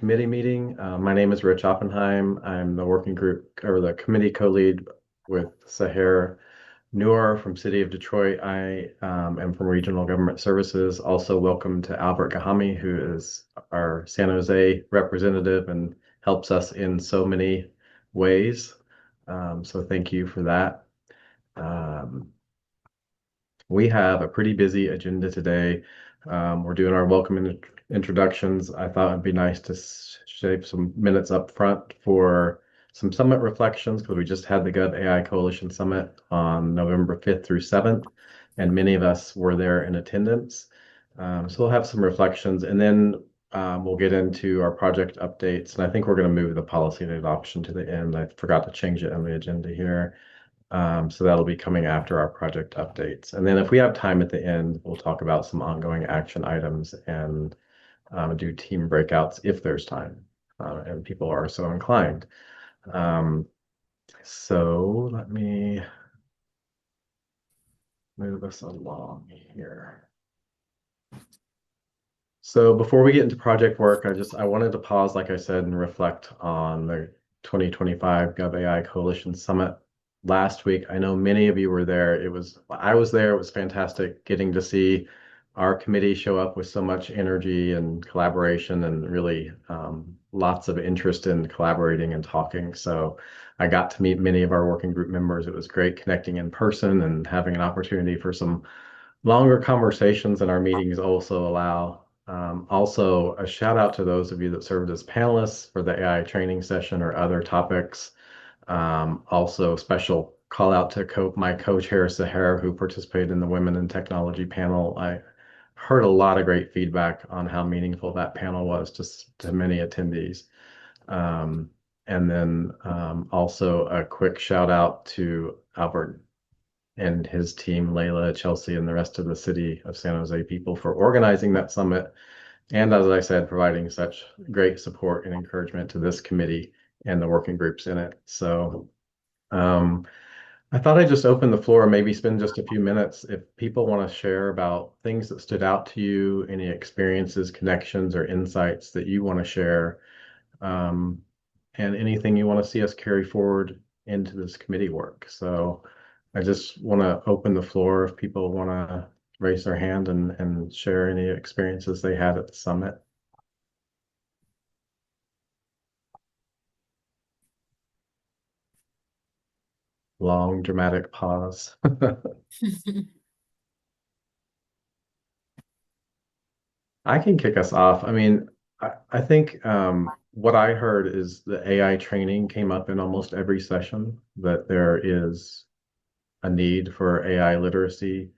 committee meeting. My name is Rich Oppenheim. I'm the working group or the committee co-lead with Sahar Noor from City of Detroit. I am from Regional Government Services. Also, welcome to Albert Gahami, who is our San Jose representative and helps us in so many ways. So thank you for that. Um, we have a pretty busy agenda today. We're doing our welcome introductions. I thought it'd be nice to save some minutes up front for some summit reflections because we just had the GovAI Coalition Summit on November 5th through 7th, and many of us were there in attendance. So we'll have some reflections and then we'll get into our project updates. And I think we're going to move the policy and adoption to the end. I forgot to change it on the agenda here. So that'll be coming after our project updates. And then if we have time at the end, we'll talk about some ongoing action items and do team breakouts if there's time and people are so inclined. Um, so let me move us along here. So before we get into project work, I wanted to pause, like I said, and reflect on the 2025 GovAI Coalition Summit last week. I know many of you were there. I was there. It was fantastic getting to see our committee show up with so much energy and collaboration and really lots of interest in collaborating and talking. So I got to meet many of our working group members. It was great connecting in person and having an opportunity for some longer conversations, and our meetings also allow. Also, a shout out to those of you that served as panelists for the AI training session or other topics. Also, special call out to my co-chair Sahara, who participated in the Women in Technology panel. I heard a lot of great feedback on how meaningful that panel was to many attendees. And then also a quick shout out to Albert and his team, Layla, Chelsea, and the rest of the city of San Jose people for organizing that summit. And as I said, providing such great support and encouragement to this committee and the working groups in it. So I thought I'd just open the floor and maybe spend just a few minutes if people want to share about things that stood out to you, any experiences, connections, or insights that you want to share, um, and anything you want to see us carry forward into this committee work. So I just want to open the floor if people want to raise their hand and share any experiences they had at the summit. Long, dramatic pause. I can kick us off. I mean, I think what I heard is the AI training came up in almost every session, that there is a need for AI literacy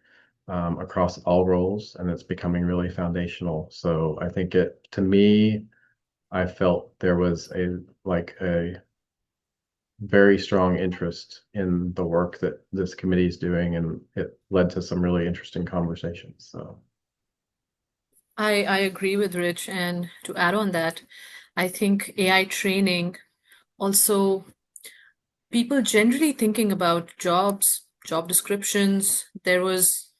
across all roles, and it's becoming really foundational. So I think to me, I felt there was a very strong interest in the work that this committee is doing, and it led to some really interesting conversations. So I agree with Rich. And to add on that, I think AI training also, people generally thinking about jobs, job descriptions. There was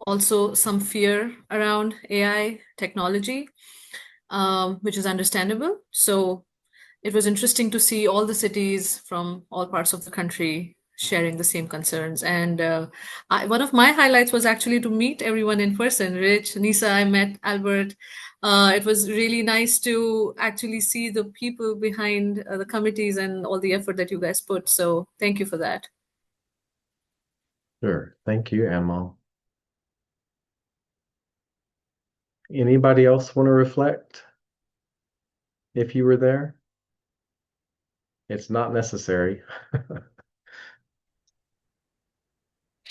also some fear around AI technology, which is understandable. So it was interesting to see all the cities from all parts of the country sharing the same concerns. And one of my highlights was actually to meet everyone in person. Rich, Nisa, I met Albert. It was really nice to actually see the people behind the committees and all the effort that you guys put. So thank you for that. sure. Thank you, Amal. Anybody else want to reflect if you were there? It's not necessary.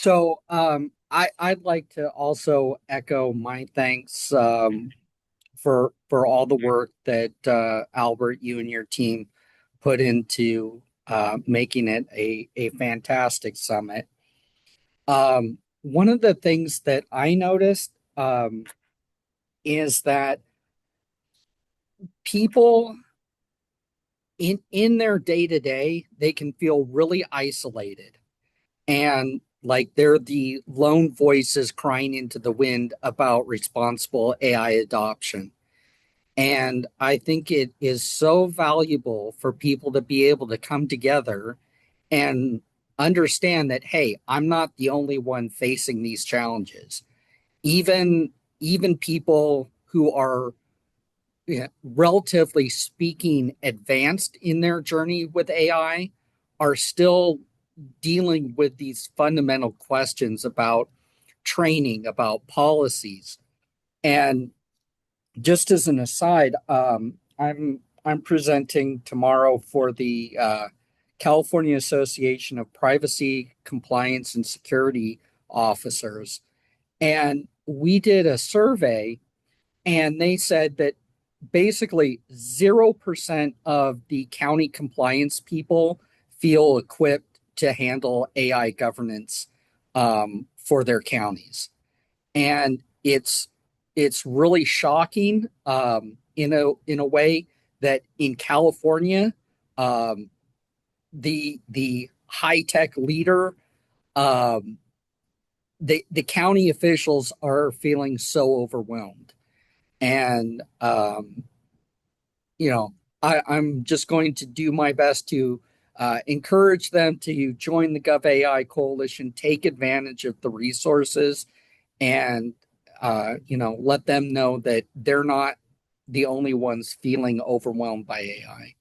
I'd like to also echo my thanks for all the work that Albert, you and your team put into making it a fantastic summit. One of the things that I noticed is that people in their day to day, they can feel really isolated and like they're the lone voices crying into the wind about responsible AI adoption. And I think it is so valuable for people to be able to come together and understand that, hey, I'm not the only one facing these challenges. Even even people who are, relatively speaking, advanced in their journey with AI are still dealing with these fundamental questions about training, about policies. And just as an aside, I'm presenting tomorrow for the California Association of Privacy, Compliance, and Security Officers, and we did a survey, and they said that basically 0% of the county compliance people feel equipped to handle AI governance for their counties. And it's really shocking, in a way, that in California, um, the high tech leader, um, the county officials are feeling so overwhelmed. And you know, I'm just going to do my best to encourage them to join the GovAI Coalition, take advantage of the resources, and let them know that they're not the only ones feeling overwhelmed by AI.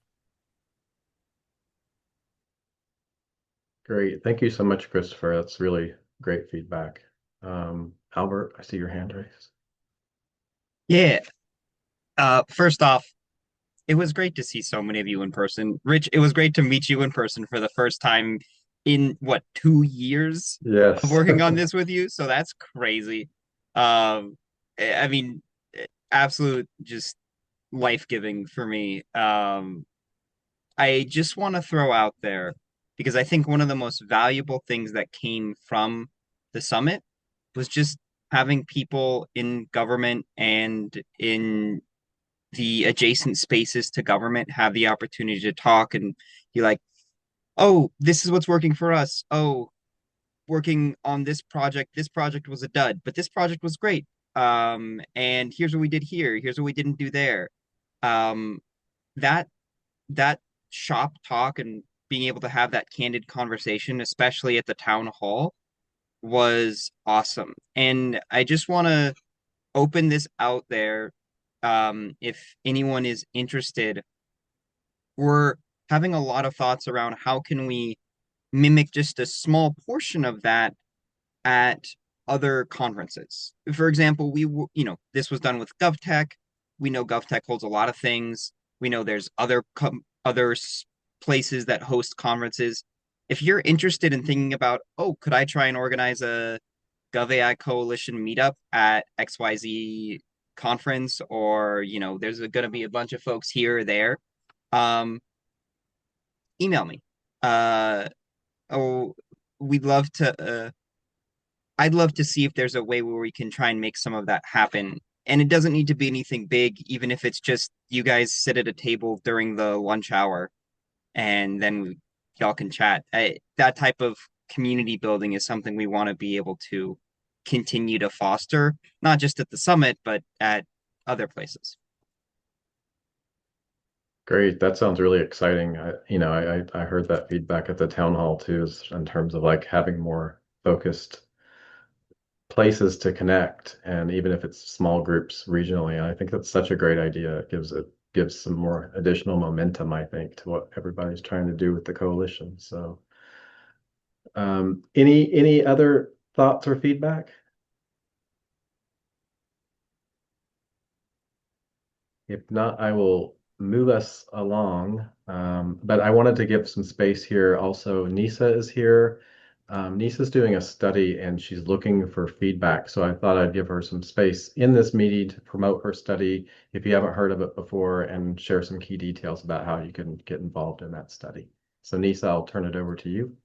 Great. Thank you so much, Christopher. That's really great feedback. Albert, I see your hand raised. Yeah. First off, it was great to see so many of you in person. Rich, it was great to meet you in person for the first time in what, 2 years of Yes. working on this with you. So that's crazy. I mean, absolute just life-giving for me. I just want to throw out there because I think one of the most valuable things that came from the summit was just having people in government and in the adjacent spaces to government have the opportunity to talk and be like, oh, this is what's working for us. Oh, working on this project was a dud, but this project was great. And here's what we did here. Here's what we didn't do there. Um, that that shop talk and being able to have that candid conversation, especially at the town hall, was awesome. And I just want to open this out there. If anyone is interested, we're having a lot of thoughts around how can we mimic just a small portion of that at other conferences. For example, this was done with GovTech. We know GovTech holds a lot of things. We know there's other places that host conferences. If you're interested in thinking about, oh, could I try and organize a GovAI Coalition meetup at XYZ conference, or there's going to be a bunch of folks here or there, um, email me. Oh, we'd love to. I'd love to see if there's a way where we can try and make some of that happen. And it doesn't need to be anything big, even if it's just you guys sit at a table during the lunch hour and then y'all can chat. That type of community building is something we want to be able to continue to foster, not just at the summit, but at other places. Great. That sounds really exciting. I heard that feedback at the town hall too, in terms of like having more focused places to connect, and even if it's small groups regionally. I think that's such a great idea. It gives some more additional momentum, I think, to what everybody's trying to do with the coalition. So, any other thoughts or feedback? If not, I will move us along. But I wanted to give some space here. Also, Nisa is here. Nisa's doing a study and she's looking for feedback. So I thought I'd give her some space in this meeting to promote her study if you haven't heard of it before, and share some key details about how you can get involved in that study. So Nisa, I'll turn it over to you.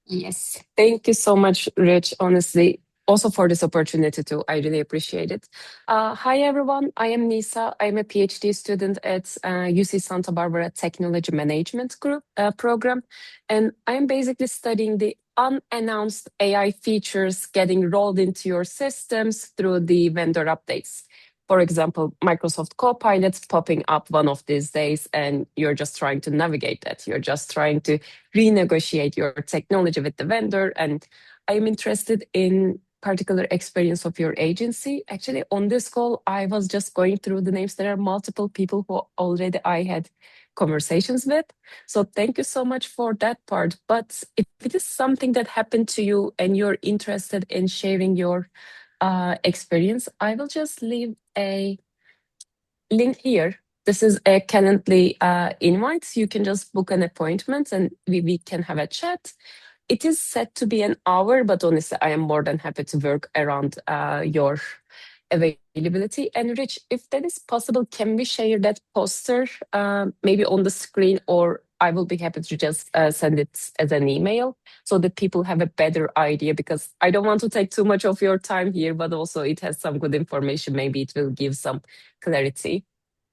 Yes, thank you so much, Rich, honestly, also for this opportunity too. I really appreciate it. Hi, everyone. I am Nisa. I'm a PhD student at UC Santa Barbara Technology Management Group program, and I'm basically studying the unannounced AI features getting rolled into your systems through the vendor updates. For example, Microsoft Copilot's popping up one of these days, and you're just trying to navigate that. You're just trying to renegotiate your technology with the vendor. And I'm interested in particular experience of your agency. Actually, on this call, I was just going through the names. There are multiple people who already I had conversations with. So thank you so much for that part. But if it is something that happened to you and you're interested in sharing your experience, I will just leave a link here. This is a Calendly invite. You can just book an appointment and we can have a chat. It is set to be an hour, but honestly, I am more than happy to work around your availability. And Rich, if that is possible, can we share that poster maybe on the screen, or I will be happy to just send it as an email so that people have a better idea, because I don't want to take too much of your time here, but also it has some good information. Maybe it will give some clarity.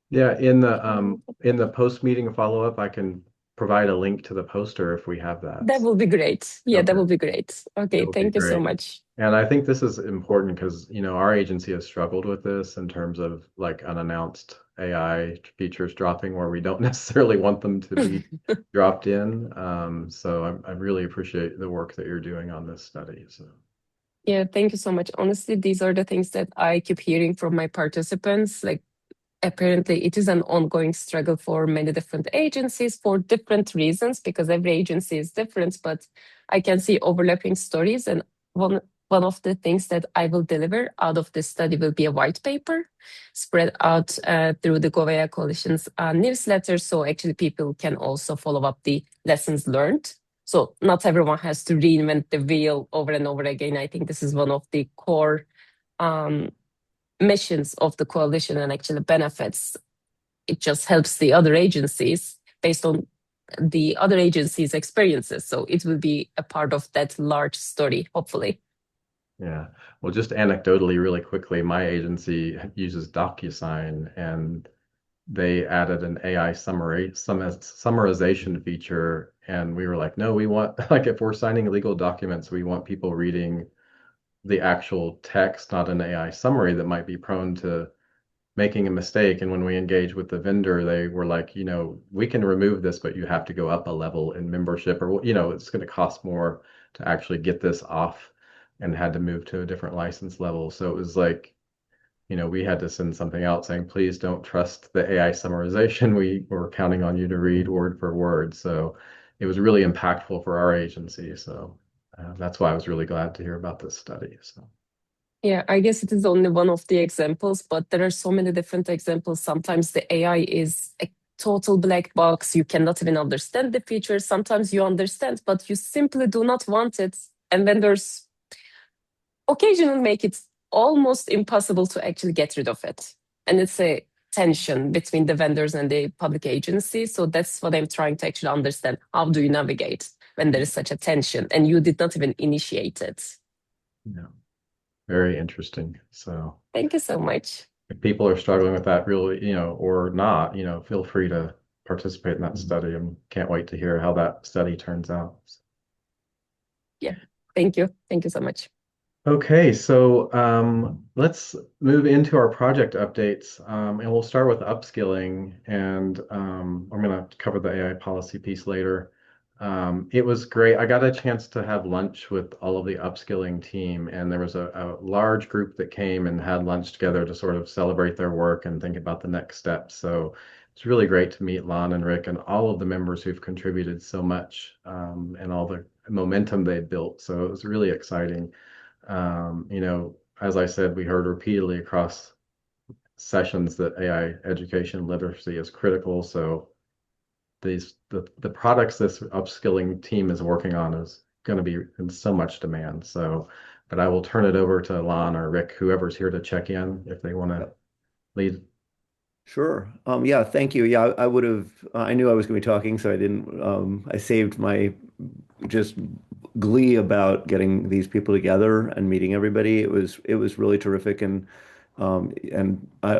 Yeah, in the post-meeting follow-up, I can provide a link to the poster if we have that. That will be great. Yeah, that Okay. will be great. Okay, That would be thank you so great. much. And I think this is important because, our agency has struggled with this in terms of like unannounced AI features dropping where we don't necessarily want them to be dropped in. So I really appreciate the work that you're doing on this study. So. Yeah, thank you so much. Honestly, these are the things that I keep hearing from my participants. Like, apparently, it is an ongoing struggle for many different agencies for different reasons, because every agency is different, but I can see overlapping stories. And one of the things that I will deliver out of this study will be a white paper spread out through the GovAI Coalition's newsletter. So actually people can also follow up the lessons learned. So not everyone has to reinvent the wheel over and over again. I think this is one of the core missions of the coalition and actually benefits. It just helps the other agencies based on the other agencies' experiences. So it will be a part of that large story, hopefully. Yeah. Well, just anecdotally, really quickly, my agency uses DocuSign, and they added an AI summarization feature. And we were like, no, we want, like, if we're signing legal documents, we want people reading the actual text, not an AI summary that might be prone to making a mistake. And when we engage with the vendor, they were like, we can remove this, but you have to go up a level in membership, or, it's going to cost more to actually get this off, and had to move to a different license level. So it was like, we had to send something out saying, please don't trust the AI summarization. We were counting on you to read word for word. So it was really impactful for our agency. So that's why I was really glad to hear about this study. So. Yeah, I guess it is only one of the examples, but there are so many different examples. Sometimes the AI is a total black box. You cannot even understand the features. Sometimes you understand, but you simply do not want it. And vendors occasionally make it almost impossible to actually get rid of it. And it's a tension between the vendors and the public agency. So that's what I'm trying to actually understand. How do you navigate when there is such a tension and you did not even initiate it? Yeah. Very interesting. So thank you so much. If people are struggling with that really, or not, feel free to participate in that study, and can't wait to hear how that study turns out. Yeah, thank you. Thank you so much. Okay, so let's move into our project updates, and we'll start with upskilling, and I'm going to cover the AI policy piece later. It was great. I got a chance to have lunch with all of the upskilling team, and there was a large group that came and had lunch together to sort of celebrate their work and think about the next steps. So it's really great to meet Lon and Rick and all of the members who've contributed so much, and all the momentum they've built. So it was really exciting. As I said, we heard repeatedly across sessions that AI education literacy is critical. So the products this upskilling team is working on is going to be in so much demand. So, but I will turn it over to Lon or Rick, whoever's here to check in if they want to lead. Sure. Yeah, thank you. Yeah, I would have, I knew I was going to be talking, so I didn't, I saved my just glee about getting these people together and meeting everybody. It was really terrific. And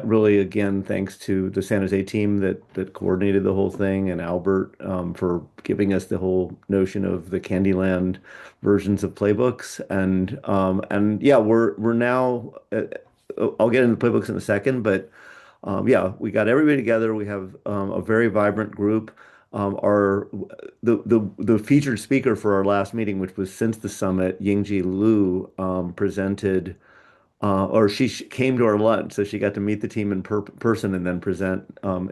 really, again, thanks to the San Jose team that coordinated the whole thing, and Albert for giving us the whole notion of the Candyland versions of playbooks. And yeah, we're now I'll get into playbooks in a second, but yeah, we got everybody together. We have a very vibrant group. Our the featured speaker for our last meeting, which was since the summit, Yingji Lu, presented, or came to our lunch, so she got to meet the team in person and then present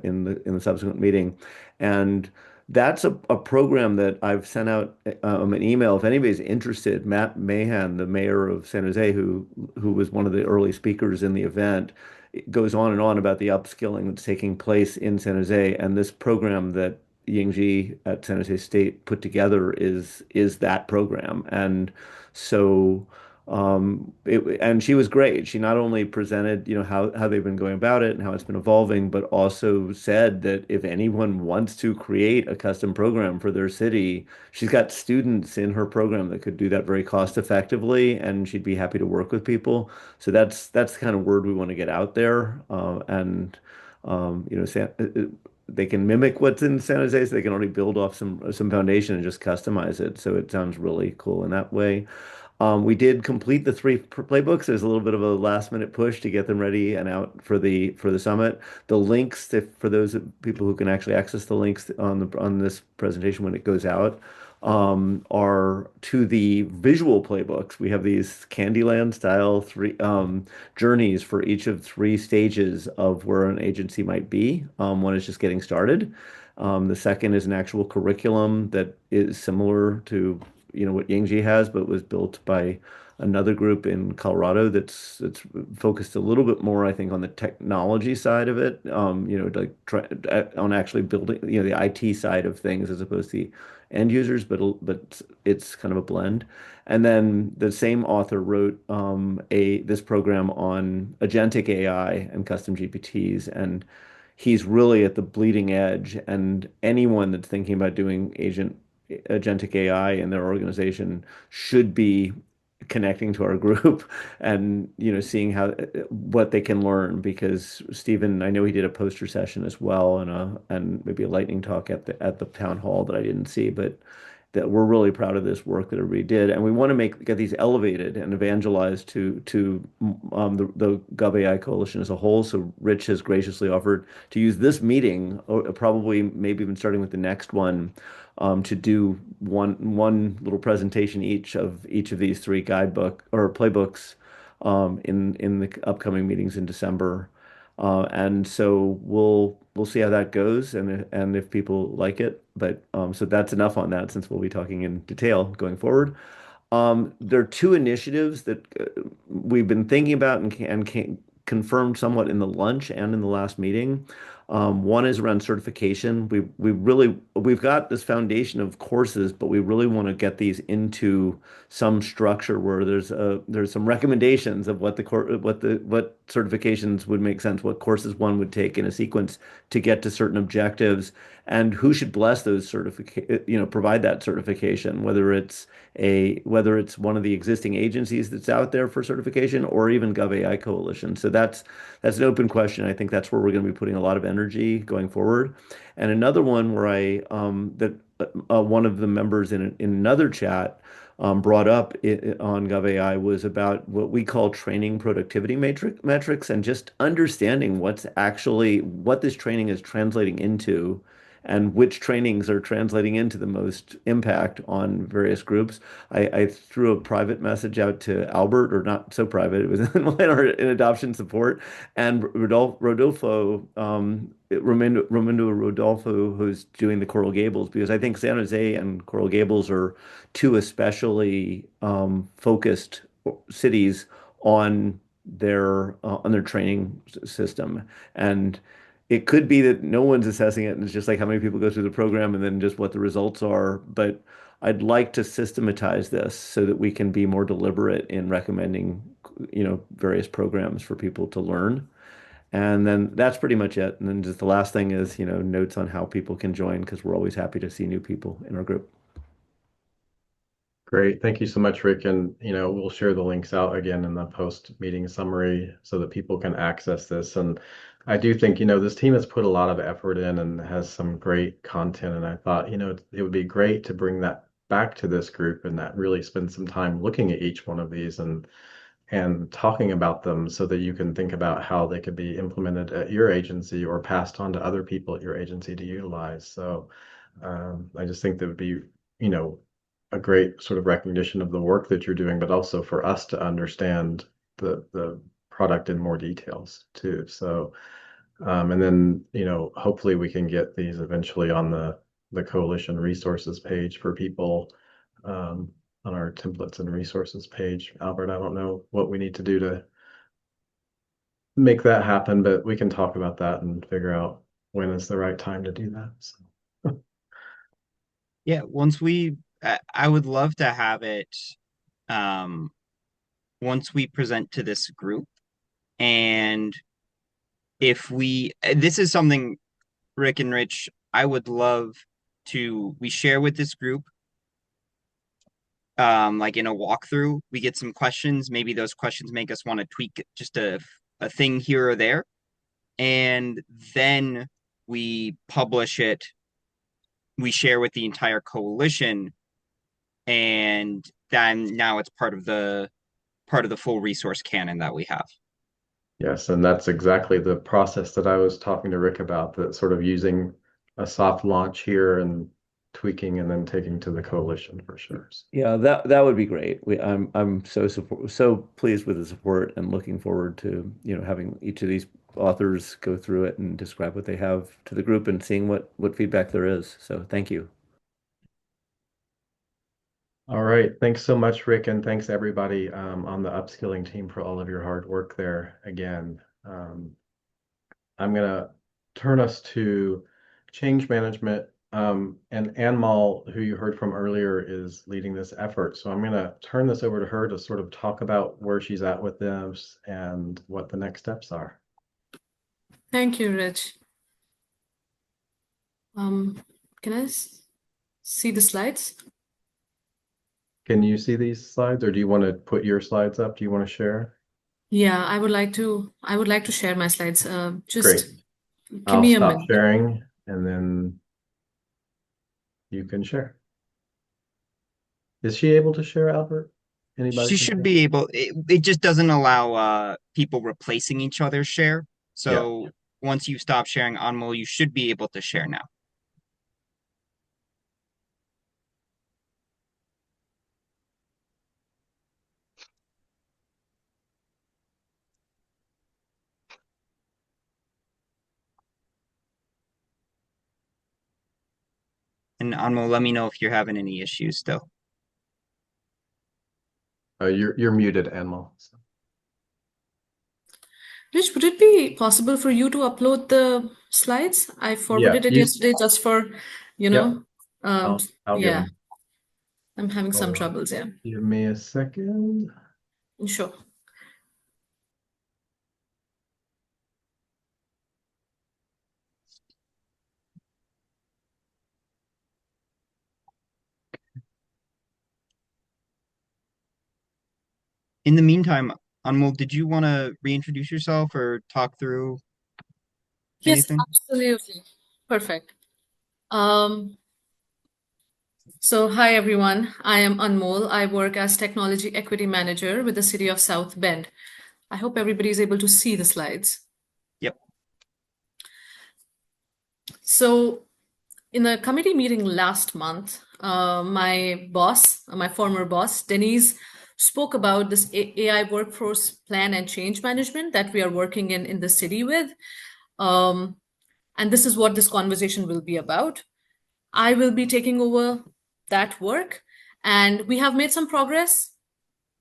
in the subsequent meeting, and that's a program that I've sent out an email if anybody's interested. Matt Mahan, the mayor of San Jose, who was one of the early speakers in the event, it goes on and on about the upskilling that's taking place in San Jose, and this program that Yingji at San Jose State put together is that program, and so. And she was great. She not only presented, how they've been going about it and how it's been evolving, but also said that if anyone wants to create a custom program for their city, she's got students in her program that could do that very cost effectively, and she'd be happy to work with people. So that's the kind of word we want to get out there. And they can mimic what's in San Jose, so they can already build off some foundation and just customize it. So it sounds really cool in that way. We did complete the three playbooks. There's a little bit of a last minute push to get them ready and out for the summit. The links for those people who can actually access the links on this presentation when it goes out are to the visual playbooks. We have these Candyland style three journeys for each of three stages of where an agency might be. One is just getting started. The second is an actual curriculum that is similar to what Yingji has, but was built by another group in Colorado that's focused a little bit more, I think, on the technology side of it, like on actually building, the IT side of things as opposed to the end users, but it's kind of a blend. And then the same author wrote this program on agentic AI and custom GPTs, and he's really at the bleeding edge. And anyone that's thinking about doing agentic AI in their organization should be connecting to our group and seeing what they can learn, because Stephen, I know he did a poster session as well and maybe a lightning talk at the town hall that I didn't see, but that we're really proud of this work that everybody did, and we want to get these elevated and evangelized to the GovAI Coalition as a whole. So Rich has graciously offered to use this meeting, or probably maybe even starting with the next one, to do one little presentation each of these three guidebook or playbooks in the upcoming meetings in December. And so we'll see how that goes and if people like it. But so that's enough on that, since we'll be talking in detail going forward. There are two initiatives that we've been thinking about and confirmed somewhat in the lunch and in the last meeting. One is around certification. We've got this foundation of courses, but we really want to get these into some structure where there's some recommendations of what certifications would make sense, what courses one would take in a sequence to get to certain objectives, and who should bless those provide that certification, whether it's one of the existing agencies that's out there for certification or even GovAI Coalition. So that's an open question. I think that's where we're going to be putting a lot of energy going forward. And another one where one of the members in another chat brought up on GovAI was about what we call training productivity metrics, and just understanding what this training is translating into and which trainings are translating into the most impact on various groups. I threw a private message out to Albert, or not so private, it was in adoption support, and Raimundo Rodolfo, who's doing the Coral Gables, because I think San Jose and Coral Gables are two especially focused cities on their training system. And it could be that no one's assessing it, and it's just like how many people go through the program and then just what the results are. But I'd like to systematize this so that we can be more deliberate in recommending, various programs for people to learn. And then that's pretty much it. And then just the last thing is, notes on how people can join, because we're always happy to see new people in our group. Great. Thank you so much, Rick. And, we'll share the links out again in the post-meeting summary so that people can access this. And I do think, this team has put a lot of effort in and has some great content. And I thought, it would be great to bring that back to this group and that really spend some time looking at each one of these and and talking about them so that you can think about how they could be implemented at your agency or passed on to other people at your agency to utilize. So I just think that would be, a great sort of recognition of the work that you're doing, but also for us to understand the product in more details too. So, and then, hopefully we can get these eventually on the coalition resources page for people, on our templates and resources page. Albert, I don't know what we need to do to make that happen, but we can talk about that and figure out when is the right time to do that. So. Yeah, I would love to have it once we present to this group. And this is something, Rick and Rich, I would love we share with this group, like in a walkthrough, we get some questions. Maybe those questions make us want to tweak just a thing here or there. And then we publish it, we share with the entire coalition, and then now it's part of the full resource canon that we have. Yes, and that's exactly the process that I was talking to Rick about, that sort of using a soft launch here and tweaking and then taking to the coalition for sure. Yeah, that would be great. I'm so pleased with the support and looking forward to, having each of these authors go through it and describe what they have to the group and seeing what feedback there is. So thank you. All right. Thanks so much, Rick, and thanks everybody on the upskilling team for all of your hard work there again. I'm going to turn us to change management. And Anmal, who you heard from earlier, is leading this effort. So I'm going to turn this over to her to sort of talk about where she's at with this and what the next steps are. Thank you, Rich. Can I see the slides? Can you see these slides, or do you want to put your slides up? Do you want to share? Yeah, I would like to share my slides. Just Great. give I'll me a stop minute. sharing and then you can share. Is she able to share, Albert? Anybody She can should share? be able. It just doesn't allow people replacing each other's share. So once you stop sharing Anmol, you should be able to share now. And Anmol, let me know if you're having any issues still. You're muted, Anmal. So. Rich, would it be possible for you to upload the slides? I forwarded it yesterday just for, I'll get yeah, them. I'm having some Hold on. troubles, yeah. Give me a second. Sure. In the meantime, Anmol, did you want to reintroduce yourself or talk through Yes, anything? absolutely. Perfect. So hi everyone, I am Anmol. I work as Technology Equity Manager with the City of South Bend. I hope everybody is able to see the slides. Yep. So in the committee meeting last month, my former boss, Denise, spoke about this AI workforce plan and change management that we are working in the city with. And this is what this conversation will be about. I will be taking over that work, and we have made some progress.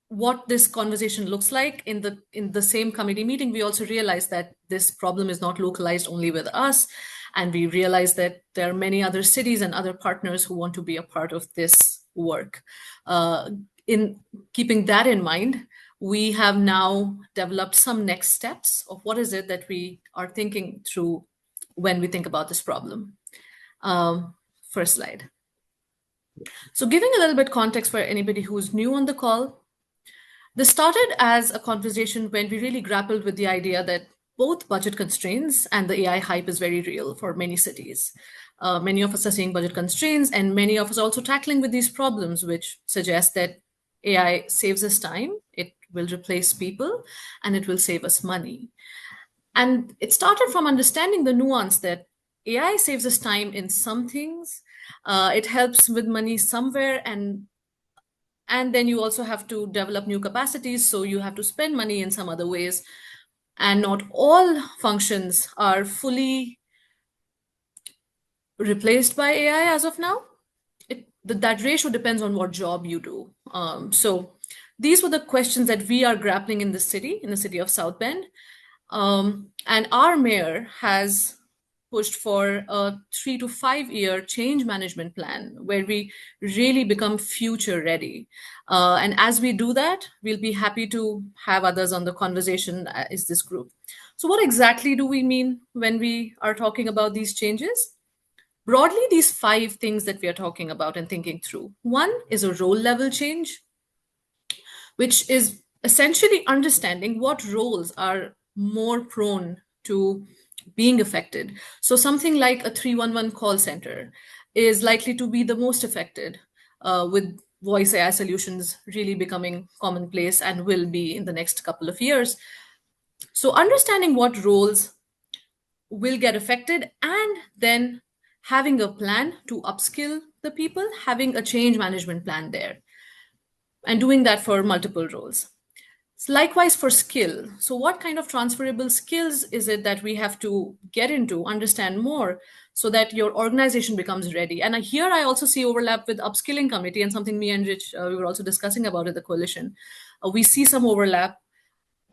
What this conversation looks like in the same committee meeting, we also realized that this problem is not localized only with us, and we realized that there are many other cities and other partners who want to be a part of this work. In keeping that in mind, we have now developed some next steps of what is it that we are thinking through when we think about this problem. First slide. So giving a little bit context for anybody who's new on the call, this started as a conversation when we really grappled with the idea that both budget constraints and the AI hype is very real for many cities. Many of us are seeing budget constraints, and many of us are also tackling with these problems, which suggest that AI saves us time, it will replace people, and it will save us money. And it started from understanding the nuance that AI saves us time in some things, it helps with money somewhere, and then you also have to develop new capacities, so you have to spend money in some other ways. And not all functions are fully replaced by AI as of now. That ratio depends on what job you do. So these were the questions that we are grappling in the city of South Bend. And our mayor has pushed for a 3 to 5 year change management plan where we really become future ready. And as we do that, we'll be happy to have others on the conversation as this group. So what exactly do we mean when we are talking about these changes? Broadly, these 5 things that we are talking about and thinking through. One is a role level change, which is essentially understanding what roles are more prone to being affected. So something like a 311 call center is likely to be the most affected, with voice AI solutions really becoming commonplace and will be in the next couple of years. So understanding what roles will get affected and then having a plan to upskill the people, having a change management plan there, and doing that for multiple roles. Likewise for skill. So what kind of transferable skills is it that we have to get into, understand more, so that your organization becomes ready? And here I also see overlap with upskilling committee, and something me and Rich, we were also discussing about at the coalition. We see some overlap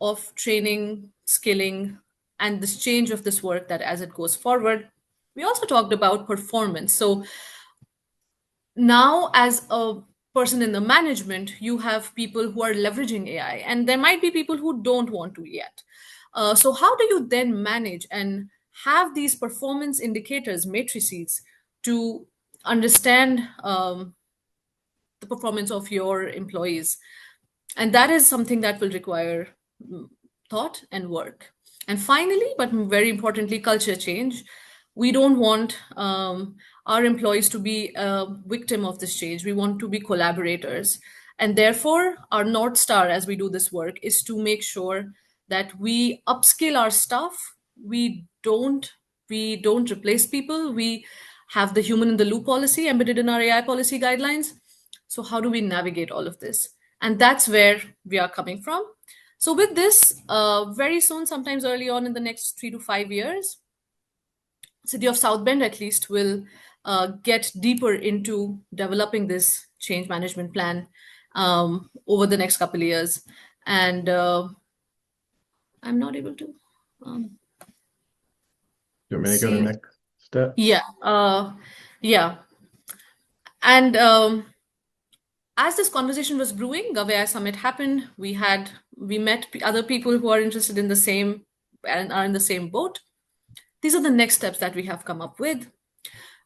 of training, skilling, and this change of this work that as it goes forward. We also talked about performance. So now as a person in the management, you have people who are leveraging AI, and there might be people who don't want to yet. So how do you then manage and have these performance indicators, matrices, to understand the performance of your employees? And that is something that will require thought and work. And finally, but very importantly, culture change. We don't want our employees to be a victim of this change. We want to be collaborators. And therefore, our North Star as we do this work is to make sure that we upskill our staff. We don't replace people. We have the human in the loop policy embedded in our AI policy guidelines. So how do we navigate all of this? And that's where we are coming from. So with this, very soon, sometimes early on in the next 3 to 5 years, City of South Bend at least will get deeper into developing this change management plan over the next couple of years. And I'm not able to. You want me to go to the next step? Yeah. Yeah. And as this conversation was brewing, GovAI Summit happened. We met other people who are interested in the same and are in the same boat. These are the next steps that we have come up with.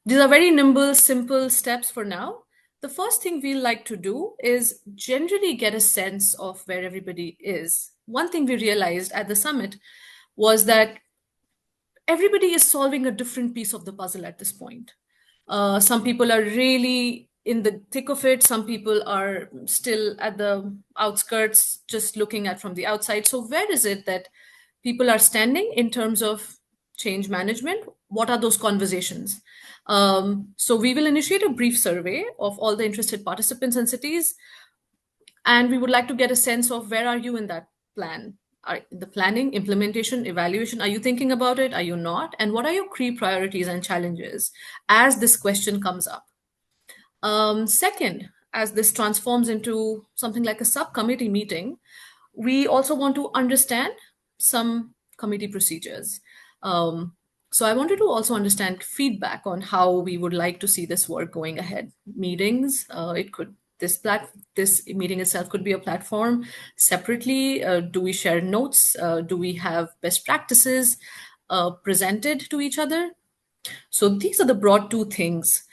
These are very nimble, simple steps for now. The first thing we like to do is generally get a sense of where everybody is. One thing we realized at the summit was that everybody is solving a different piece of the puzzle at this point. Some people are really in the thick of it. Some people are still at the outskirts, just looking at from the outside. So where is it that people are standing in terms of change management? What are those conversations? So we will initiate a brief survey of all the interested participants and cities. And we would like to get a sense of where are you in that plan? The planning, implementation, evaluation, are you thinking about it? Are you not? And what are your key priorities and challenges as this question comes up? Second, as this transforms into something like a subcommittee meeting, we also want to understand some committee procedures. So I wanted to also understand feedback on how we would like to see this work going ahead. Meetings, this meeting itself could be a platform separately. Do we share notes? Do we have best practices presented to each other? So these are the broad 2 things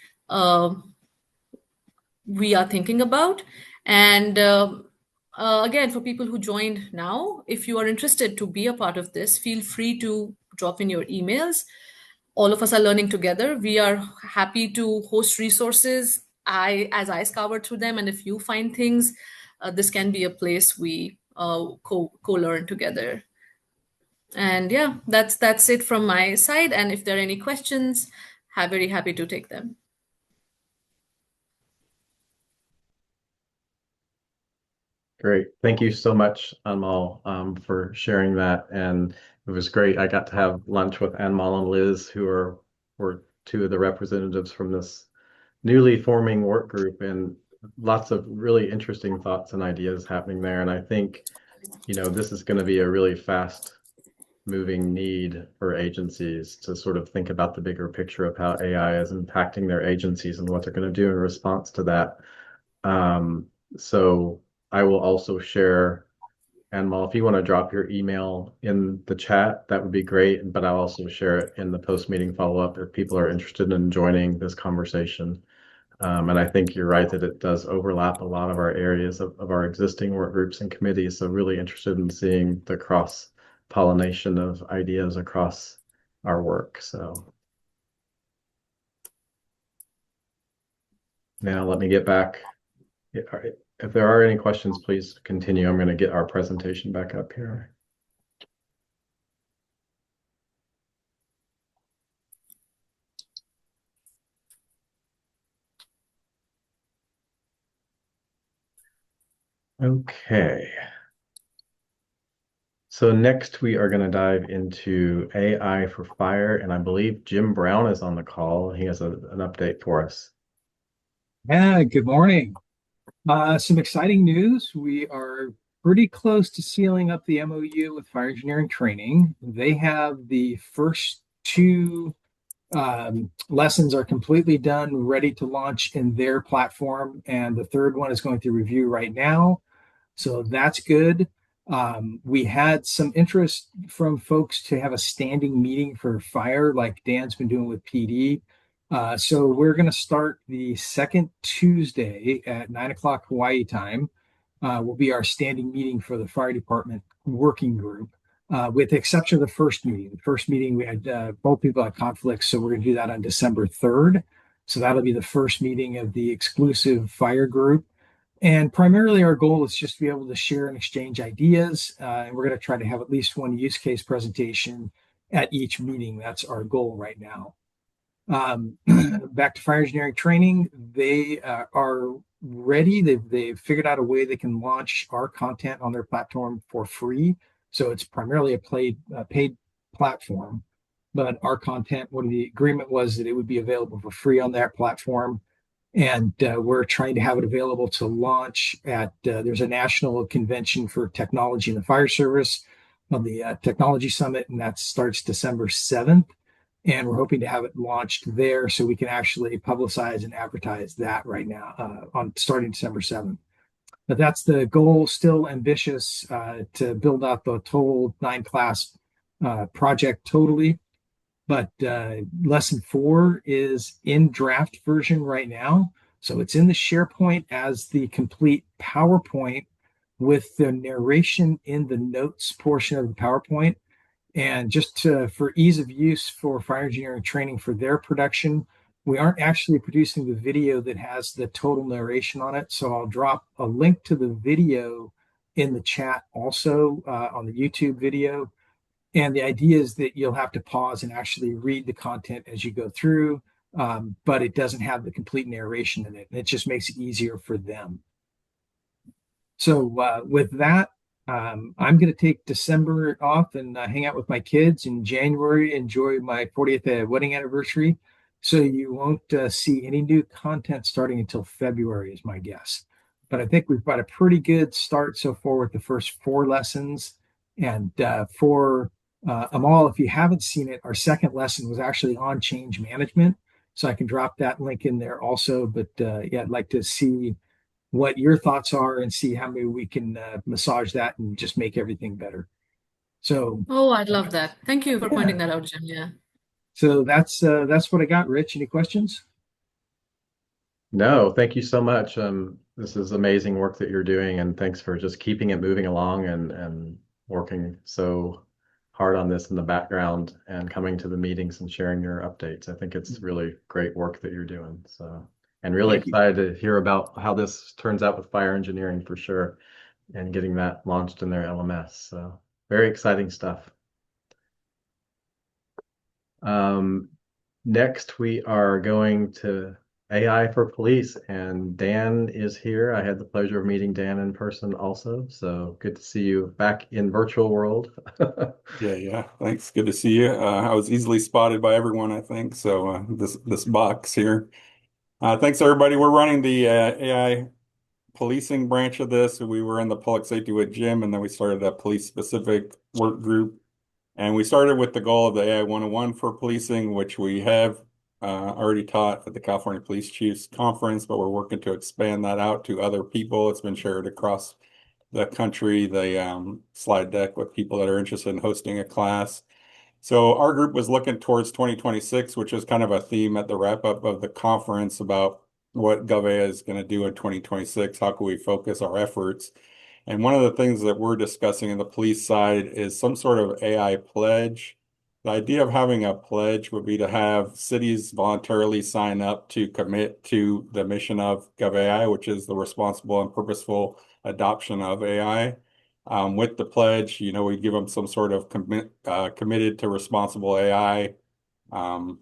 we are thinking about. And again, for people who joined now, if you are interested to be a part of this, feel free to drop in your emails. All of us are learning together. We are happy to host resources as I scour through them. And if you find things, this can be a place we co-learn together. And yeah, that's it from my side. And if there are any questions, I'm very happy to take them. Great. Thank you so much, Anmol, for sharing that. And it was great. I got to have lunch with Anmol and Liz, who were two of the representatives from this newly forming work group, and lots of really interesting thoughts and ideas happening there. And I think, this is going to be a really fast moving need for agencies to sort of think about the bigger picture of how AI is impacting their agencies and what they're going to do in response to that. So I will also share, Anmol, if you want to drop your email in the chat, that would be great. But I'll also share it in the post-meeting follow-up if people are interested in joining this conversation. And I think you're right that it does overlap a lot of our areas of our existing work groups and committees. So really interested in seeing the cross-pollination of ideas across our work. So now let me get back. If there are any questions, please continue. I'm going to get our presentation back up here. Okay. So next we are going to dive into AI for fire, and I believe Jim Brown is on the call. He has an update for us. Yeah, good morning. Some exciting news. We are pretty close to sealing up the MOU with Fire Engineering Training. They have the first two lessons are completely done, ready to launch in their platform, and the third one is going through review right now. So that's good. We had some interest from folks to have a standing meeting for fire, like Dan's been doing with PD. So we're going to start the second Tuesday at 9 o'clock Hawaii time. Will be our standing meeting for the fire department working group, with the exception of the first meeting. The first meeting we had both people had conflicts, so we're going to do that on December 3rd. So that'll be the first meeting of the exclusive fire group. And primarily our goal is just to be able to share and exchange ideas. And we're going to try to have at least one use case presentation at each meeting. That's our goal right now. Back to fire engineering training, they are ready. They've figured out a way they can launch our content on their platform for free. So it's primarily a paid platform. But our content, what the agreement was that it would be available for free on that platform. And we're trying to have it available to launch at, there's a national convention for technology in the fire service on the technology summit, and that starts December 7th. And we're hoping to have it launched there so we can actually publicize and advertise that right now on starting December 7th. But that's the goal, still ambitious to build out the total 9-class project totally. But lesson 4 is in draft version right now. So it's in the SharePoint as the complete PowerPoint with the narration in the notes portion of the PowerPoint. And just for ease of use for fire engineering training for their production, we aren't actually producing the video that has the total narration on it. So I'll drop a link to the video in the chat also on the YouTube video. And the idea is that you'll have to pause and actually read the content as you go through, but it doesn't have the complete narration in it. And it just makes it easier for them. So with that, I'm going to take December off and hang out with my kids. In January, enjoy my 40th wedding anniversary. So you won't see any new content starting until February is my guess. But I think we've got a pretty good start so far with the first 4 lessons. And for Amal, if you haven't seen it, our second lesson was actually on change management. So I can drop that link in there also. But yeah, I'd like to see what your thoughts are and see how maybe we can massage that and just make everything better. So, Oh, I'd love that. Thank you for pointing that out, Jim. Yeah. so that's what I got. Rich, any questions? No, thank you so much. This is amazing work that you're doing, and thanks for just keeping it moving along and working so hard on this in the background and coming to the meetings and sharing your updates. I think it's really great work that you're doing. So, and really excited to hear about how this turns out with fire engineering for sure. and getting that launched in their LMS. So very exciting stuff. Next, we are going to AI for Police, and Dan is here. I had the pleasure of meeting Dan in person also, so good to see you back in virtual world. Yeah. Thanks. Good to see you. I was easily spotted by everyone, I think. So this box here. Thanks everybody. We're running the AI policing branch of this. We were in the public safety with Jim, and then we started a police specific work group. And we started with the goal of the AI 101 for policing, which we have already taught at the California Police Chiefs Conference, but we're working to expand that out to other people. It's been shared across the country, the slide deck with people that are interested in hosting a class. So our group was looking towards 2026, which is kind of a theme at the wrap up of the conference about what GovAI is going to do in 2026. How can we focus our efforts? And one of the things that we're discussing in the police side is some sort of AI pledge. The idea of having a pledge would be to have cities voluntarily sign up to commit to the mission of GovAI, which is the responsible and purposeful adoption of AI. With the pledge, we give them some sort of committed to responsible AI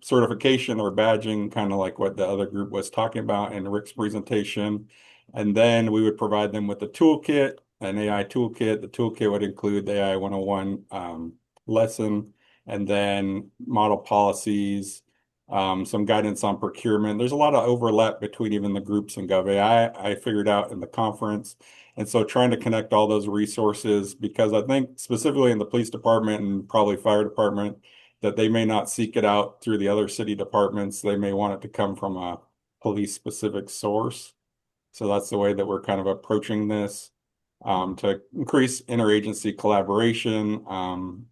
certification or badging, kind of like what the other group was talking about in Rick's presentation. And then we would provide them with a toolkit, an AI toolkit. The toolkit would include the AI 101 lesson, and then model policies, some guidance on procurement. There's a lot of overlap between even the groups and GovAI, I figured out in the conference. And so trying to connect all those resources, because I think specifically in the police department and probably fire department, that they may not seek it out through the other city departments. They may want it to come from a police specific source. So that's the way that we're kind of approaching this, to increase interagency collaboration,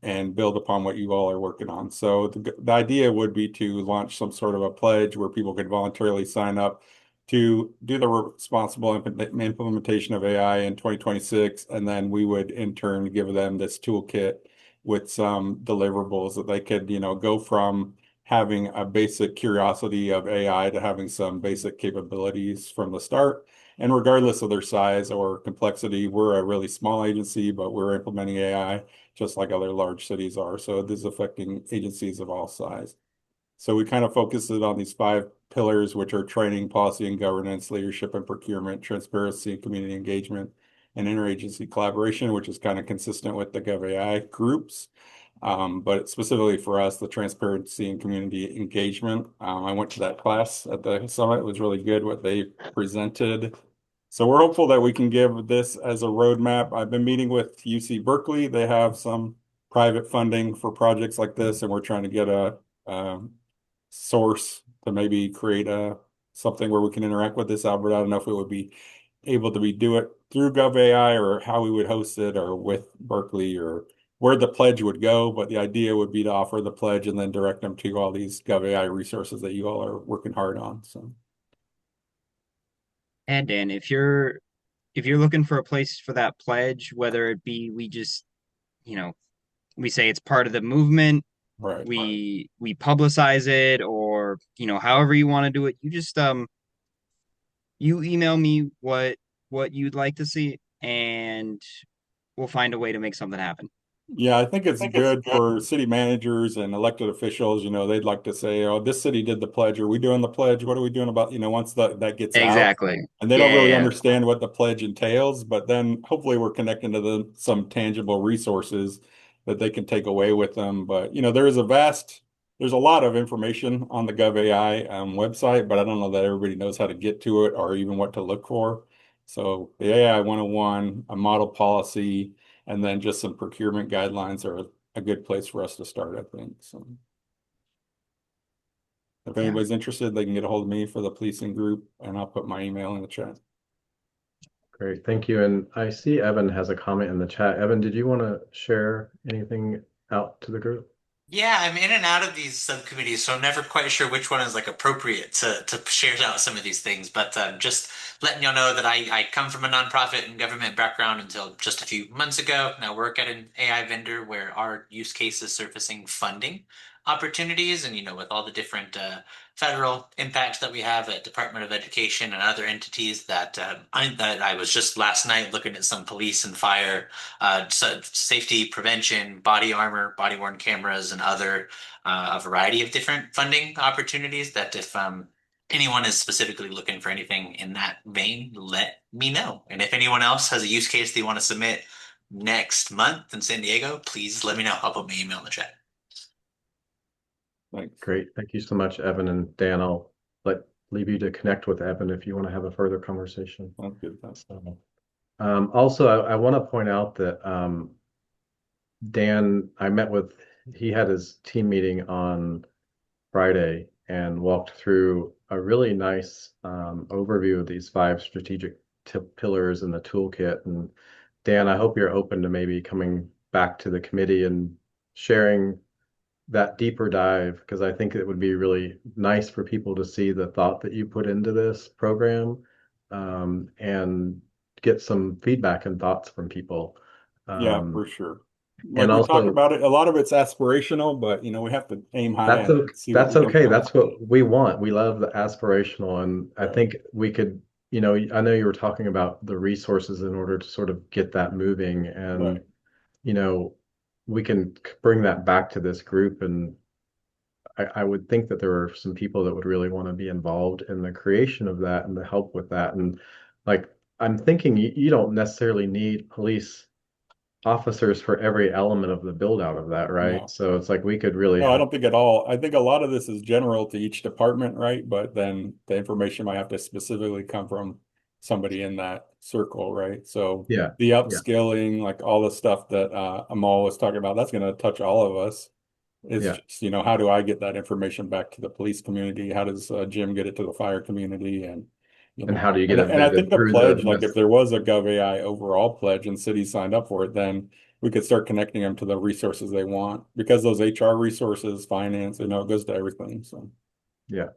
and build upon what you all are working on. So the idea would be to launch some sort of a pledge where people could voluntarily sign up to do the responsible implementation of AI in 2026, and then we would in turn give them this toolkit with some deliverables that they could, go from having a basic curiosity of AI to having some basic capabilities from the start. And regardless of their size or complexity, we're a really small agency, but we're implementing AI just like other large cities are. So this is affecting agencies of all size. So we kind of focus it on these 5 pillars, which are training, policy and governance, leadership and procurement, transparency and community engagement, and interagency collaboration, which is kind of consistent with the GovAI groups. But specifically for us, the transparency and community engagement. I went to that class at the summit. It was really good what they presented. So we're hopeful that we can give this as a roadmap. I've been meeting with UC Berkeley. They have some private funding for projects like this, and we're trying to get a source to maybe create something where we can interact with this. Albert, I don't know if it would be able to do it through GovAI or how we would host it or with Berkeley or where the pledge would go, but the idea would be to offer the pledge and then direct them to all these GovAI resources that you all are working hard on. So, And Dan, if you're looking for a place for that pledge, whether it be we just, we say it's part of the movement, right. we publicize it, or however you want to do it, you just you email me what you'd like to see, and we'll find a way to make something happen. Yeah, I think it's good for city managers and elected officials. They'd like to say, "Oh, this city did the pledge. Are we doing the pledge? What are we doing about?" Once that gets out, Exactly. and they don't really Yeah. understand what the pledge entails. But then hopefully we're connecting to some tangible resources that they can take away with them. But there's a lot of information on the GovAI website, but I don't know that everybody knows how to get to it or even what to look for. So the AI 101, a model policy, and then just some procurement guidelines are a good place for us to start, I think. So if anybody's interested, they can get a hold of me for the policing group, and I'll put my email in the chat. Great, thank you. And I see Evan has a comment in the chat. Evan, did you want to share anything out to the group? Yeah, I'm in and out of these subcommittees, so I'm never quite sure which one is appropriate to share out some of these things. But just letting y'all know that I come from a nonprofit and government background until just a few months ago. Now work at an AI vendor where our use case is surfacing funding opportunities. And, with all the different federal impacts that we have at Department of Education and other entities that I was just last night looking at some police and fire, safety prevention, body armor, body worn cameras, and other a variety of different funding opportunities that if anyone is specifically looking for anything in that vein, let me know. And if anyone else has a use case they want to submit next month in San Diego, please let me know. I'll put my email in the chat. Thanks. Great. Thank you so much, Evan and Dan. I'll leave you to connect with Evan if you want to have a further conversation. Sounds good. Thanks. Also, I want to point out that Dan, he had his team meeting on Friday and walked through a really nice overview of these 5 strategic pillars in the toolkit. And Dan, I hope you're open to maybe coming back to the committee and sharing that deeper dive, because I think it would be really nice for people to see the thought that you put into this program, and get some feedback and thoughts from people. Yeah, for sure. Like And we also, talked about it, a lot of it's aspirational, but we have to aim high that's and okay. see what That's we can okay. accomplish. That's what we want. We love the aspirational, and I Right. think we could, I know you were talking about the resources in order to sort of get that moving, and Right. we can bring that back to this group, and I would think that there are some people that would really want to be involved in the creation of that and the help with that. And like, I'm thinking you don't necessarily need police officers for every element of the build out of that, right? No. So it's like we could really No, I don't think at all. I think a lot of this is general to each department, right? But then the information might have to specifically come from somebody in that circle, right? So Yeah. the upskilling, like all the stuff that Amal was talking about, that's going to touch all of us. It's Yeah. just, how do I get that information back to the police community? How does Jim get it to the fire community? And how do you get it and I think vetted the through pledge, like if there was a GovAI overall pledge and cities signed up for it, then we could start connecting them to the resources they want, because those HR resources, finance, it goes to everything. So yeah,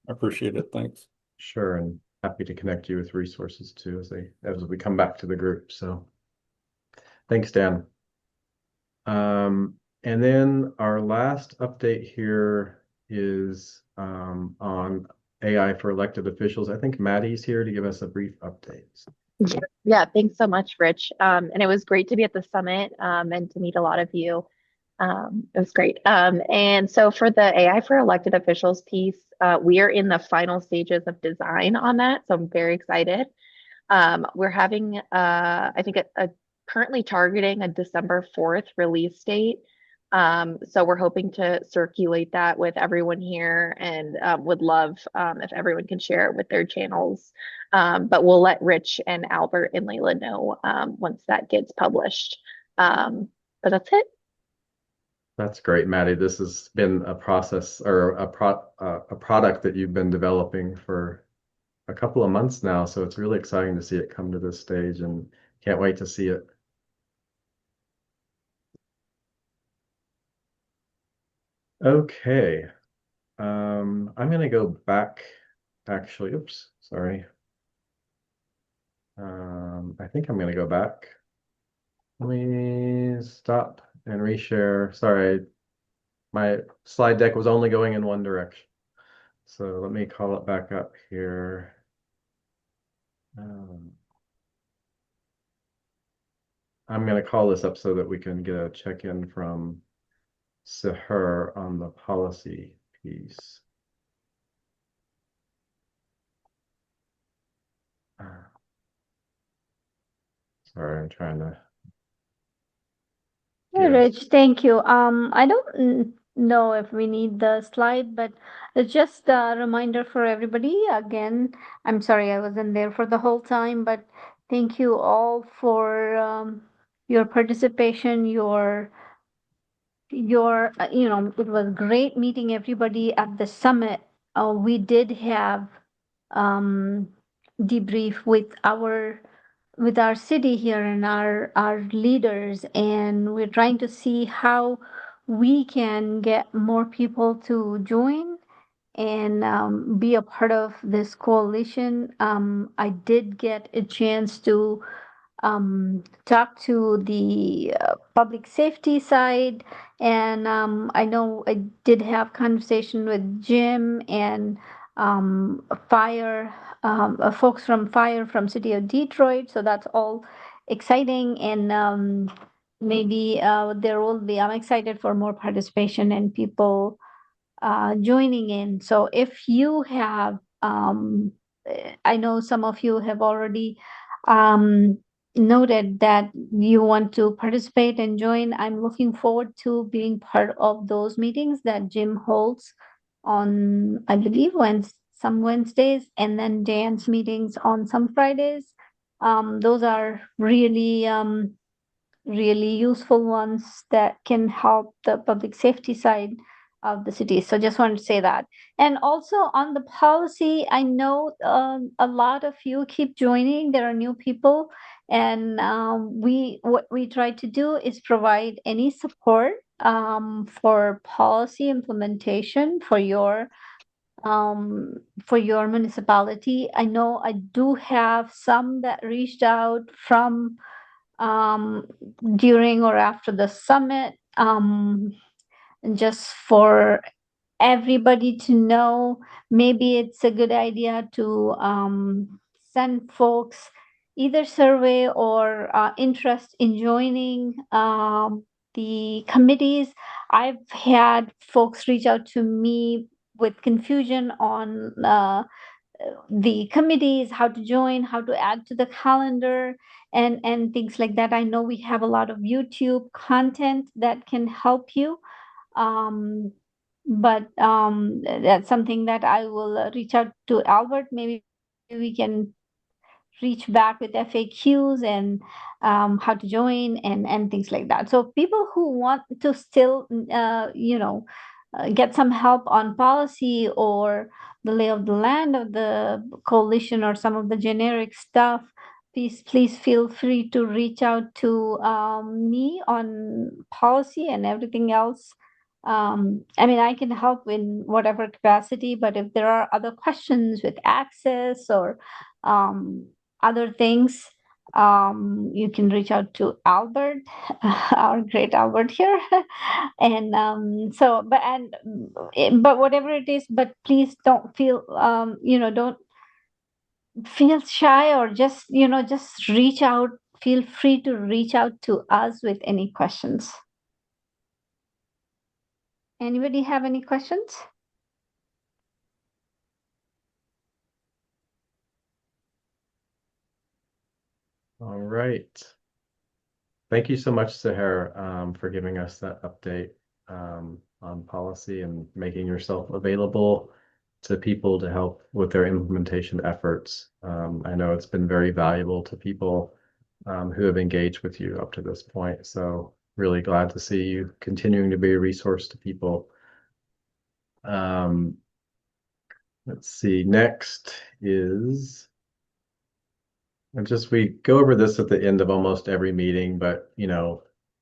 I appreciate it. Thanks. sure, and happy to connect you with resources too as we come back to the group. So thanks, Dan. And then our last update here is on AI for elected officials. I think Maddie's here to give us a brief update. Yeah, thanks so much, Rich. And it was great to be at the summit and to meet a lot of you. It was great. And so for the AI for elected officials piece, we are in the final stages of design on that. So I'm very excited. We're having, I think, currently targeting a December 4th release date. So we're hoping to circulate that with everyone here, and would love if everyone can share it with their channels. But we'll let Rich and Albert and Layla know once that gets published. But that's it. That's great, Maddie. This has been a process or a product that you've been developing for a couple of months now. So it's really exciting to see it come to this stage, and can't wait to see it. Okay. I'm gonna go back, actually. Oops, sorry. I think I'm gonna go back. Let me stop and reshare. Sorry, my slide deck was only going in one direction. So let me call it back up here. I'm going to call this up so that we can get a check-in from Sahar on the policy piece. Sorry, I'm trying to. Hey, Rich, thank you. I don't know if we need the slide, but it's just a reminder for everybody. Again, I'm sorry I wasn't there for the whole time, but thank you all for your participation, your it was great meeting everybody at the summit. We did have debrief with our city here and our leaders, and we're trying to see how we can get more people to join and be a part of this coalition. I did get a chance to talk to the public safety side, and I know I did have conversation with Jim and fire folks from fire from City of Detroit. So that's all exciting, and maybe there will be. I'm excited for more participation and people joining in. So if you have, I know some of you have already um, noted that you want to participate and join. I'm looking forward to being part of those meetings that Jim holds on, I believe, some Wednesdays, and then Dan's meetings on some Fridays. Those are really useful ones that can help the public safety side of the city. So just wanted to say that. And also on the policy, I know a lot of you keep joining. There are new people, and what we try to do is provide any support for policy implementation for your municipality. I know I do have some that reached out from um, during or after the summit, and just for everybody to know, maybe it's a good idea to send folks either survey or interest in joining the committees. I've had folks reach out to me with confusion on the committees, how to join, how to add to the calendar, and things like that. I know we have a lot of YouTube content that can help you. But that's something that I will reach out to Albert. Maybe we can reach back with FAQs and how to join and things like that. So people who want to still, get some help on policy or the lay of the land of the coalition or some of the generic stuff, please feel free to reach out to me on policy and everything else. I mean, I can help in whatever capacity, but if there are other questions with access or other things, you can reach out to Albert, our great Albert here. And but whatever it is, but please don't feel, don't feel shy, or just reach out. Feel free to reach out to us with any questions. Anybody have any questions? All right. Thank you so much, Sahar, for giving us that update on policy and making yourself available to people to help with their implementation efforts. I know it's been very valuable to people who have engaged with you up to this point. So really glad to see you continuing to be a resource to people. Let's see, next is we go over this at the end of almost every meeting, but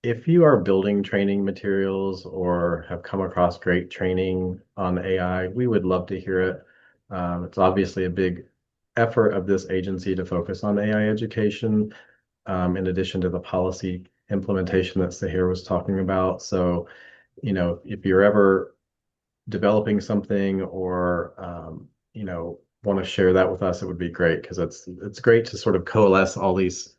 if you are building training materials or have come across great training on AI, we would love to hear it. It's obviously a big effort of this agency to focus on AI education, in addition to the policy implementation that Sahir was talking about. So, if you're ever developing something or want to share that with us, it would be great, because it's great to sort of coalesce all these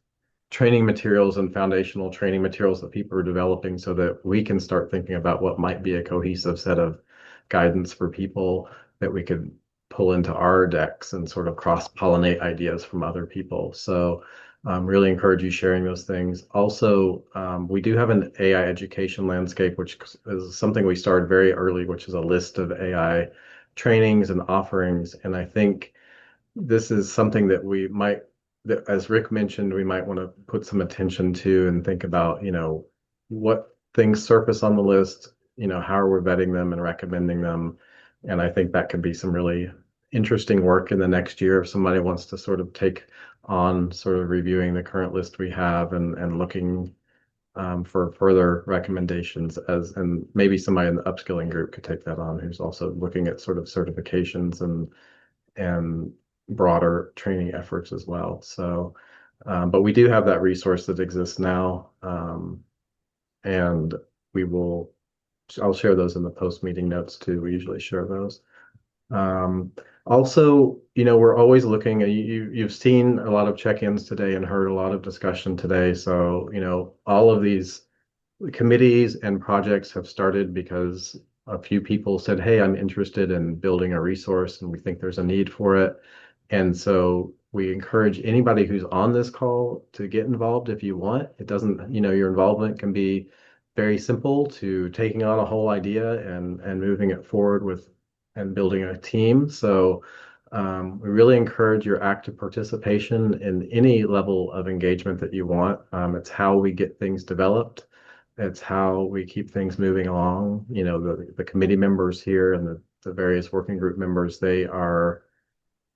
training materials and foundational training materials that people are developing so that we can start thinking about what might be a cohesive set of guidance for people that we could pull into our decks and sort of cross-pollinate ideas from other people. So really encourage you sharing those things. Also, we do have an AI education landscape, which is something we started very early, which is a list of AI trainings and offerings. And I think this is something that as Rick mentioned, we might want to put some attention to and think about, what things surface on the list, how are we vetting them and recommending them. And I think that could be some really interesting work in the next year if somebody wants to sort of take on sort of reviewing the current list we have and looking for further recommendations, and maybe somebody in the upskilling group could take that on, who's also looking at sort of certifications and broader training efforts as well. So But we do have that resource that exists now, and I'll share those in the post-meeting notes too. We usually share those. Also, we're always looking. You've seen a lot of check-ins today and heard a lot of discussion today. So, all of these committees and projects have started because a few people said, "Hey, I'm interested in building a resource, and we think there's a need for it." And so we encourage anybody who's on this call to get involved if you want. It doesn't, your involvement can be very simple to taking on a whole idea and moving it forward with and building a team. So we really encourage your active participation in any level of engagement that you want. It's how we get things developed. It's how we keep things moving along. The committee members here and the various working group members, they are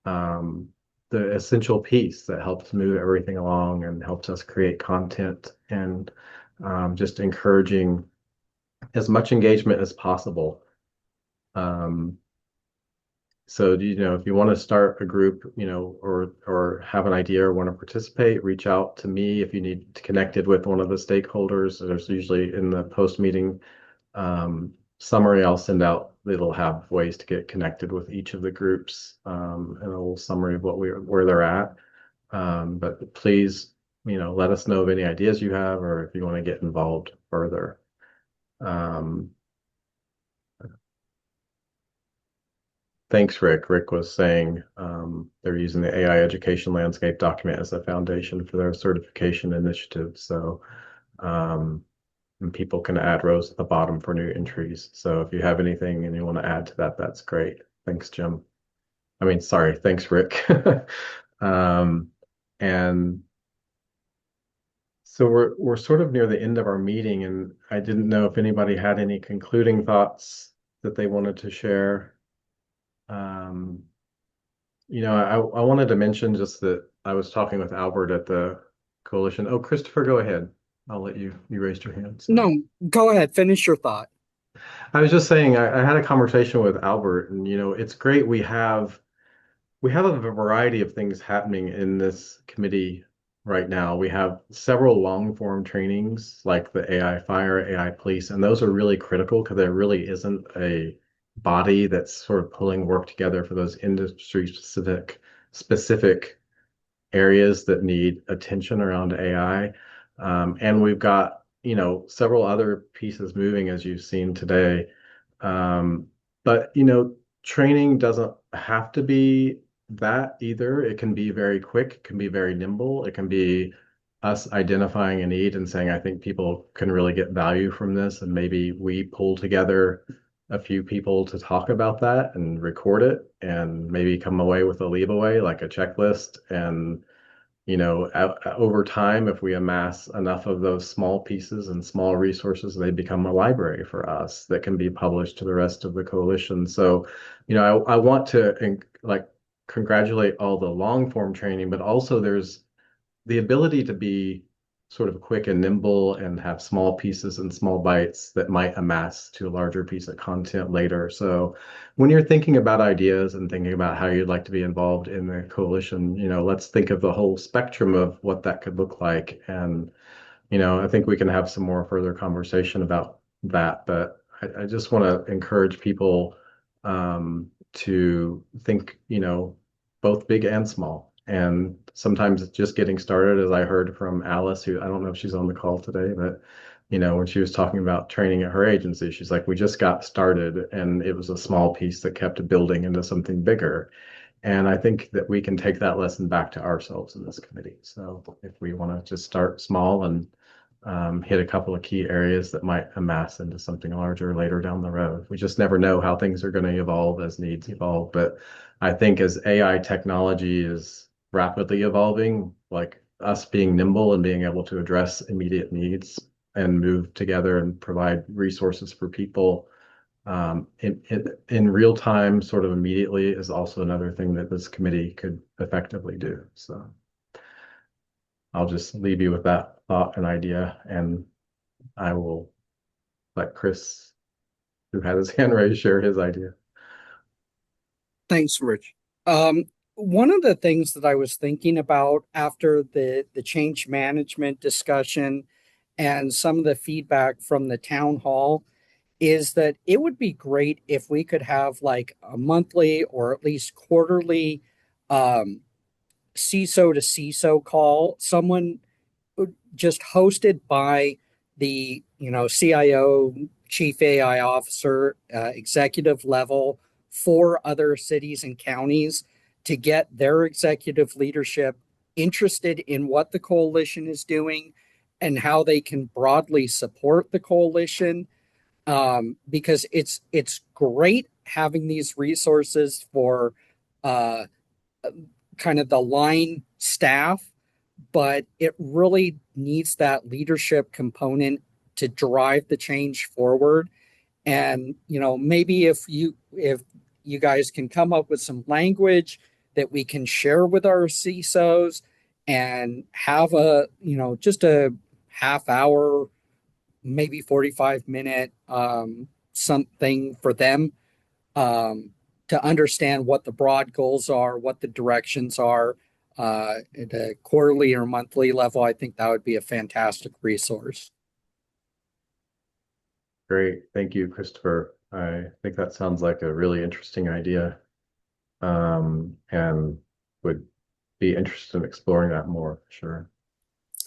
the essential piece that helps move everything along and helps us create content and just encouraging as much engagement as possible. So, if you want to start a group, or have an idea or want to participate, reach out to me if you need to connected with one of the stakeholders. There's usually in the post-meeting summary I'll send out. It'll have ways to get connected with each of the groups and a little summary of where they're at. But please, let us know of any ideas you have or if you want to get involved further. Thanks, Rick. Rick was saying they're using the AI education landscape document as a foundation for their certification initiative. So, and people can add rows at the bottom for new entries. So if you have anything and you want to add to that, that's great. Thanks, Jim. Sorry. Thanks, Rick. And so we're sort of near the end of our meeting, and I didn't know if anybody had any concluding thoughts that they wanted to share. I wanted to mention just that I was talking with Albert at the coalition. Oh, Christopher, go ahead. I'll let you raised your hand. So. No, go ahead. Finish your thought. I was just saying I had a conversation with Albert, and it's great we have a variety of things happening in this committee right now. We have several long form trainings like the AI Fire, AI Police, and those are really critical because there really isn't a body that's sort of pulling work together for those industry specific areas that need attention around AI. And we've got, several other pieces moving as you've seen today. But, training doesn't have to be that either. It can be very quick, it can be very nimble, it can be us identifying a need and saying, I think people can really get value from this. And maybe we pull together a few people to talk about that and record it and maybe come away with a leave away, like a checklist. And, over time, if we amass enough of those small pieces and small resources, they become a library for us that can be published to the rest of the coalition. So, I want to congratulate all the long form training, but also there's the ability to be sort of quick and nimble and have small pieces and small bites that might amass to a larger piece of content later. So when you're thinking about ideas and thinking about how you'd like to be involved in the coalition, let's think of the whole spectrum of what that could look like. And, I think we can have some more further conversation about that, but I just want to encourage people to think, both big and small. And sometimes it's just getting started, as I heard from Alice, who I don't know if she's on the call today, but when she was talking about training at her agency, she's like, we just got started and it was a small piece that kept building into something bigger. And I think that we can take that lesson back to ourselves in this committee. So if we want to just start small and hit a couple of key areas that might amass into something larger later down the road. We just never know how things are going to evolve as needs evolve. But I think as AI technology is rapidly evolving, like us being nimble and being able to address immediate needs and move together and provide resources for people in real time, sort of immediately, is also another thing that this committee could effectively do. So I'll just leave you with that thought and idea, and I will let Chris, who had his hand raised, share his idea. Thanks, Rich. one of the things that I was thinking about after the change management discussion and some of the feedback from the town hall is that it would be great if we could have like a monthly or at least quarterly um, CISO to CISO call, someone just hosted by the CIO, chief AI officer, executive level for other cities and counties to get their executive leadership interested in what the coalition is doing and how they can broadly support the coalition, because it's great having these resources for uh, kind of the line staff, but it really needs that leadership component to drive the change forward. And maybe if you guys can come up with some language that we can share with our CISOs and have just a half hour, maybe 45-minute something for them, to understand what the broad goals are, what the directions are, at a quarterly or monthly level. I think that would be a fantastic resource. Great. Thank you, Christopher. I think that sounds like a really interesting idea, and would be interested in exploring that more, sure.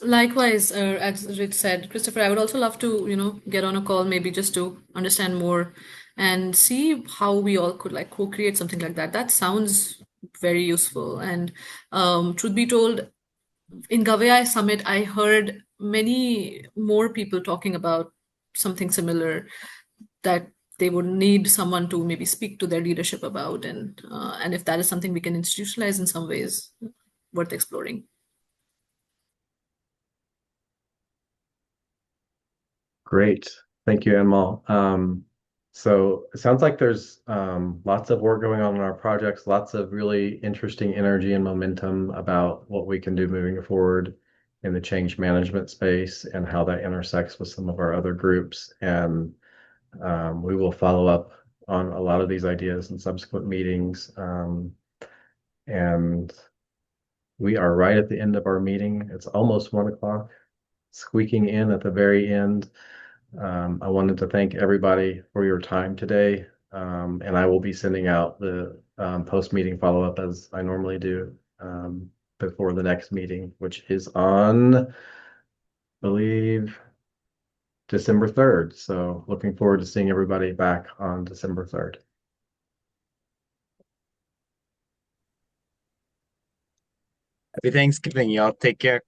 Likewise, as Rich said, Christopher, I would also love to, get on a call, maybe just to understand more and see how we all could like co-create something like that. That sounds very useful. And truth be told, in GovAI Summit, I heard many more people talking about something similar that they would need someone to maybe speak to their leadership about, and if that is something we can institutionalize in some ways, worth exploring. Great. Thank you, Anmol. So it sounds like there's lots of work going on in our projects, lots of really interesting energy and momentum about what we can do moving forward in the change management space and how that intersects with some of our other groups. And we will follow up on a lot of these ideas in subsequent meetings. And we are right at the end of our meeting. It's almost 1 o'clock, squeaking in at the very end. I wanted to thank everybody for your time today, and I will be sending out the post-meeting follow-up as I normally do before the next meeting, which is on, I believe, December 3rd. So looking forward to seeing everybody back on December 3rd. Happy Thanksgiving, y'all. Take care.